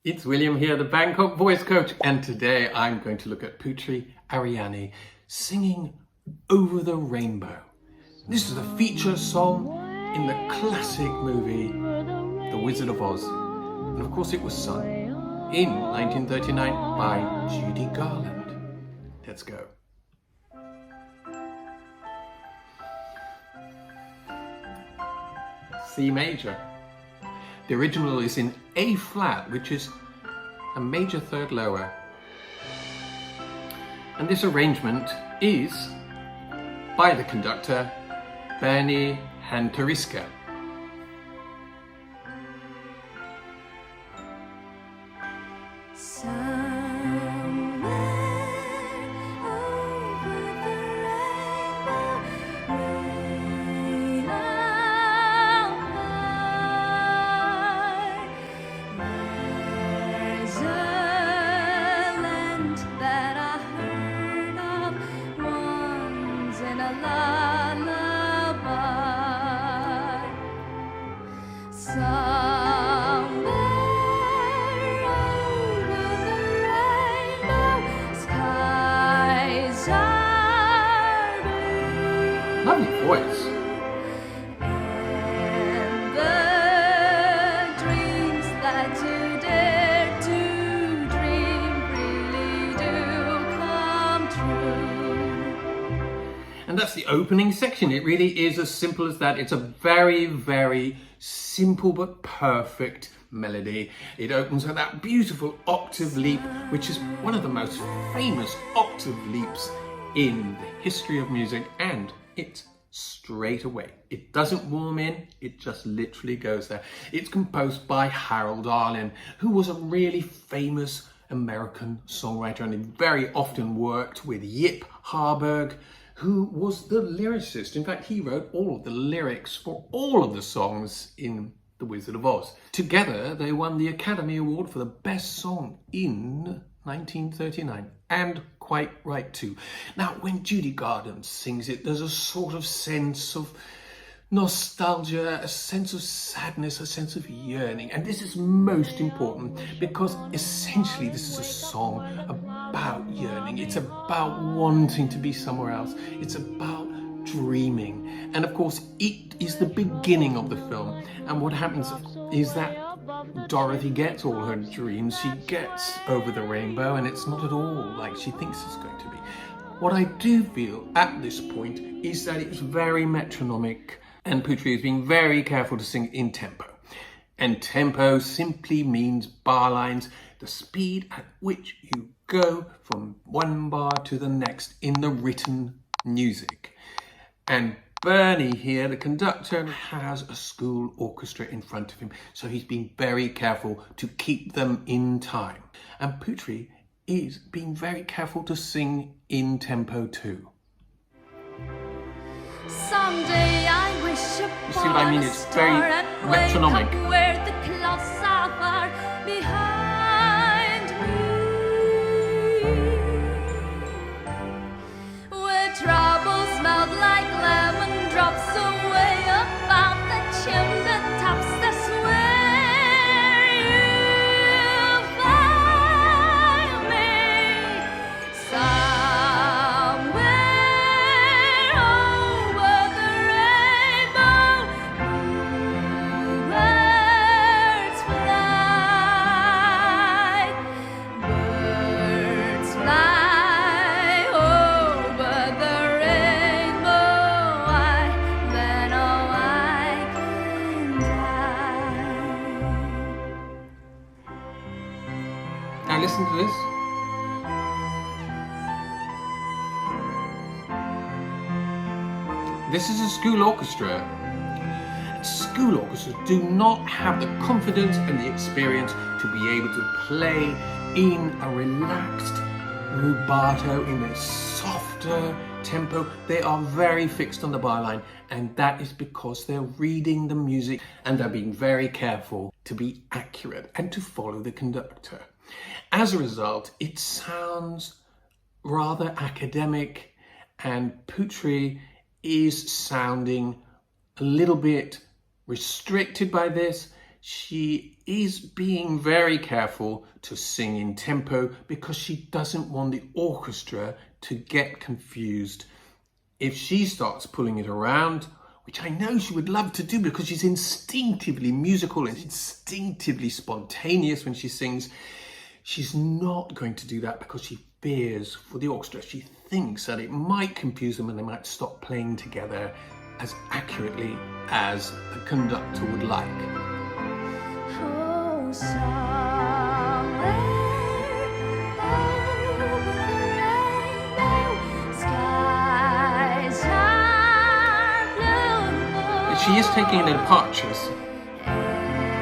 It's William here, the Bangkok voice coach, and today I'm going to look at Putri Ariani singing Over the Rainbow. This is a feature song in the classic movie The Wizard of Oz, and of course it was sung in 1939 by Judy Garland. Let's go. C major. The original is in A flat, which is a major third lower. And this arrangement is by the conductor Bernie Hantoriska. Lovely voice. And the dreams that you dare to dream really do come true. And that's the opening section. It really is as simple as that. It's a very, very simple but perfect melody. It opens with that beautiful octave leap, which is one of the most famous octave leaps in the history of music, and it's straight away. It doesn't warm in, it just literally goes there. It's composed by Harold Arlen, who was a really famous American songwriter, and he very often worked with Yip Harburg, who was the lyricist. In fact, he wrote all of the lyrics for all of the songs in The Wizard of Oz. Together, they won the Academy Award for the Best Song in 1939, and quite right too. Now, when Judy Garland sings it, there's a sort of sense of nostalgia, a sense of sadness, a sense of yearning, and this is most important because essentially this is a song about yearning. It's about wanting to be somewhere else. It's about dreaming, and of course it is the beginning of the film, and what happens is that Dorothy gets all her dreams. She gets over the rainbow, and it's not at all like she thinks it's going to be. What I do feel at this point is that it's very metronomic, and Putri is being very careful to sing in tempo. And tempo simply means bar lines, the speed at which you go from one bar to the next in the written music. And Bernie here, the conductor, has a school orchestra in front of him, so he's been very careful to keep them in time. And Putri is being very careful to sing in tempo too. Someday I wish You see what I mean? It's very metronomic. Where the clouds are far behind me, where troubles melt like lemon drops away about the chimney tops. That's where you find me. Somewhere over the rainbow, birds fly. Birds fly over the rainbow. Then oh, I can die. Now listen to this. This is a school orchestra. School orchestras do not have the confidence and the experience to be able to play in a relaxed rubato, in a softer tempo. They are very fixed on the bar line, and that is because they're reading the music and they're being very careful to be accurate and to follow the conductor. As a result, it sounds rather academic, and Putri is sounding a little bit restricted by this. she is being very careful to sing in tempo because she doesn't want the orchestra to get confused. If she starts pulling it around, which I know she would love to do because she's instinctively musical and instinctively spontaneous when she sings, she's not going to do that because she fears for the orchestra. She thinks that it might confuse them and they might stop playing together as accurately as the conductor would like. Oh, somewhere over the rainbow, skies are blue. She is taking in departures. And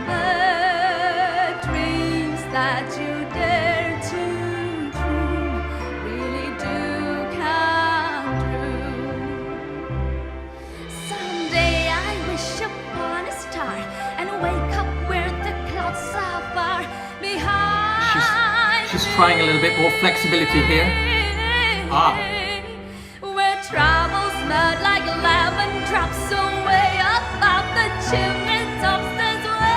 the dreams that you dare to dream really do come true. Someday I wish upon a star and wake up where the clouds are far behind. She's trying a little bit more flexibility here. Where troubles melt like lemon drops away above the chimney tops. That's where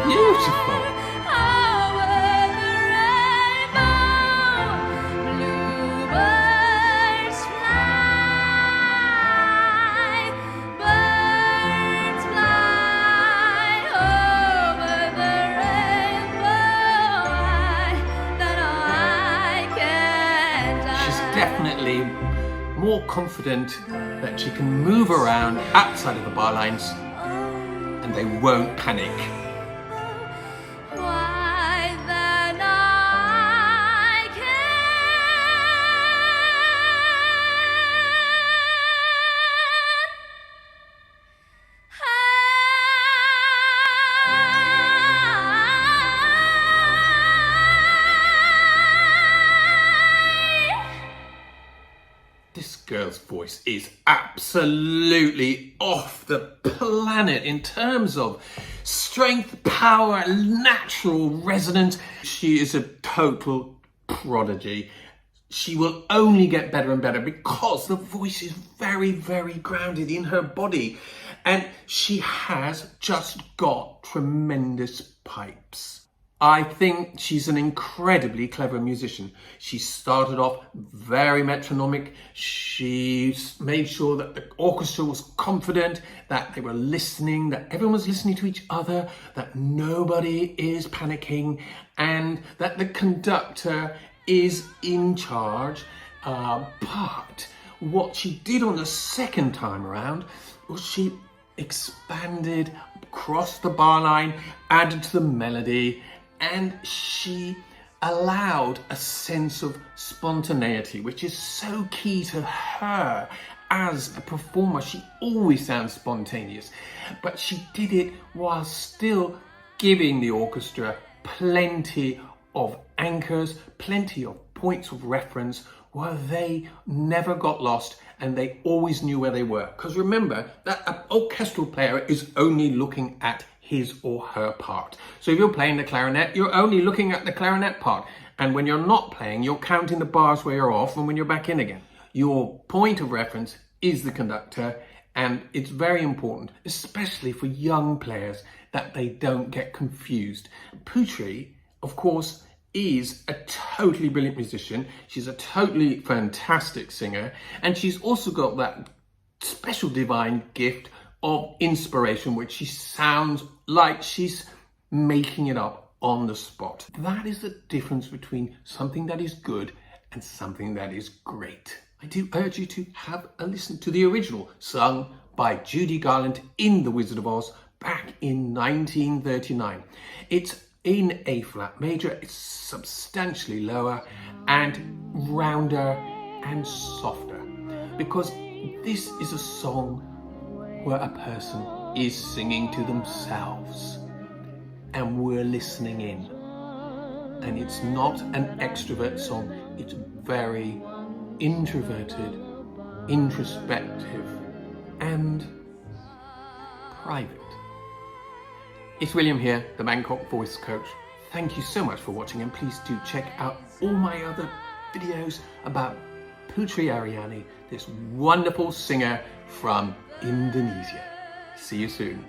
Beautiful. Definitely more confident that she can move around outside of the bar lines and they won't panic. Why then I This girl's voice is absolutely off the planet in terms of strength, power, natural resonance. She is a total prodigy. She will only get better and better because the voice is very, very grounded in her body. And she has just got tremendous pipes. I think she's an incredibly clever musician. She started off very metronomic. She made sure that the orchestra was confident, that they were listening, that everyone was listening to each other, that nobody is panicking, and that the conductor is in charge. But what she did on the second time around was she expanded across the bar line, added to the melody, and she allowed a sense of spontaneity, which is so key to her as a performer. She always sounds spontaneous, but she did it while still giving the orchestra plenty of anchors, plenty of points of reference where they never got lost and they always knew where they were. Because remember that an orchestral player is only looking at his or her part. So if you're playing the clarinet, you're only looking at the clarinet part. And when you're not playing, you're counting the bars where you're off and when you're back in again. Your point of reference is the conductor, and it's very important, especially for young players, that they don't get confused. Putri, of course, is a totally brilliant musician. She's a totally fantastic singer, and she's also got that special divine gift of inspiration, which she sounds like she's making it up on the spot. That is the difference between something that is good and something that is great. I do urge you to have a listen to the original, sung by Judy Garland in The Wizard of Oz back in 1939. It's in A flat major. It's substantially lower and rounder and softer, because this is a song where a person is singing to themselves and we're listening in. And it's not an extrovert song, it's very introverted, introspective, and private. It's William here, the Bangkok Voice Coach. Thank you so much for watching, and please do check out all my other videos about Putri Ariani, this wonderful singer from Indonesia. See you soon.